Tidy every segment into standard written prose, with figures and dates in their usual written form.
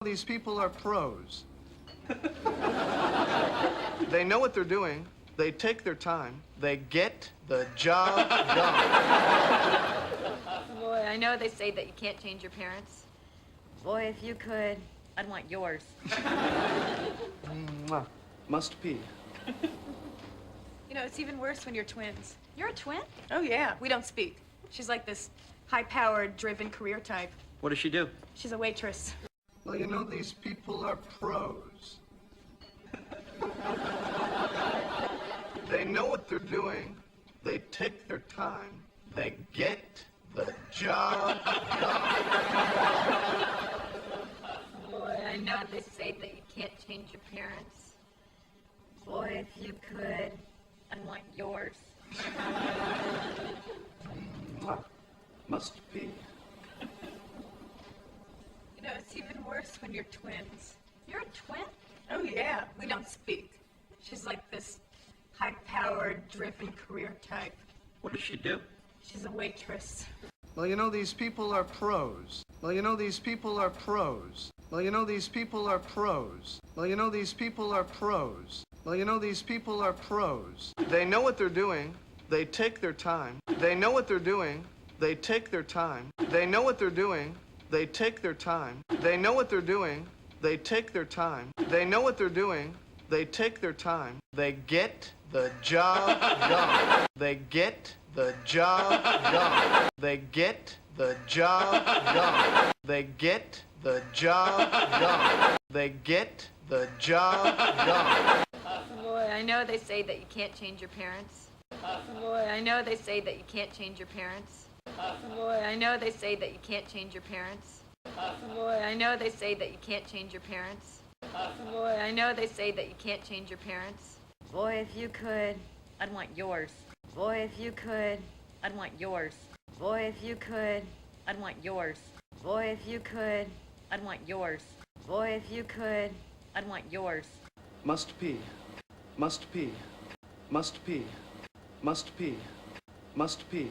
These people are pros. They know what they're doing. They take their time. They get the job done. Boy, I know they say that you can't change your parents. Boy, if you could, I'd want yours. Mwah. Must pee. You know, it's even worse when you're twins. You're a twin? Oh, yeah. We don't speak. She's like this high-powered, driven career type. What does she do? She's a waitress. Well, you know, these people are pros. They know what they're doing. They take their time. They get the job done. Boy, I know they say that you can't change your parents. Boy, if you could, I'd want yours. Mwah. Must pee. You know, it's even worse when you're twins. You're a twin? Oh, yeah. We don't speak. She's like this high-powered, driven career type. What does she do? She's a waitress. Well, you know, these people are pros. Well, you know, these people are pros. Well, you know, these people are pros. Well, you know, these people are pros. Well, you know, these people are pros. They know what they're doing. They take their time. They know what they're doing. They take their time. They know what they're doing. They take their time. They know what they're doing. They take their time. They know what they're doing. They take their time. They get the job done. They get the job done. They get the job done. They get the job done. They get the job done. Boy, I know they say that you can't change your parents. Boy, I know they say that you can't change your parents. Boy, I know they say that you can't change your parents. Boy, I know they say that you can't change your parents. Boy, I know they say that you can't change your parents. Boy, if you could, I'd want yours. Boy, if you could, I'd want yours. Boy, if you could, I'd want yours. Boy, if you could, I'd want yours. Boy, if you could, I'd want yours. Must pee. Must pee. Must pee. Must pee. Must pee.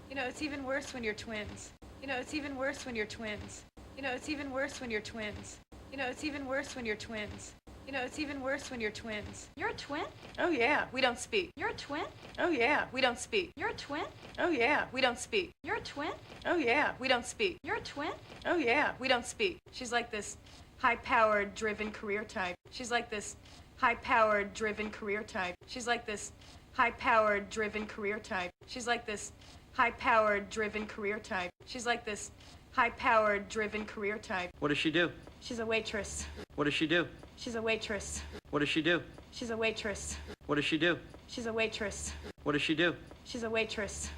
You know, it's even worse when you're twins. You know, it's even worse when you're twins. You know, it's even worse when you're twins. You know, it's even worse when you're twins. You know, it's even worse when you're twins. You're a twin? Oh, yeah. We don't speak. You're a twin? Oh, yeah. We don't speak. You're a twin? Oh, yeah. We don't speak. You're a twin? Oh, yeah. We don't speak. You're a twin? Oh, yeah. We don't speak. She's like this high-powered, driven career type. She's like this high-powered, driven career type. She's like this high-powered, driven career type. She's like this high-powered, driven career type. She's like this high-powered, driven career type. What does she do? She's a waitress. What does she do? She's a waitress. What does she do? She's a waitress. What does she do? She's a waitress. What does she do? She's a waitress.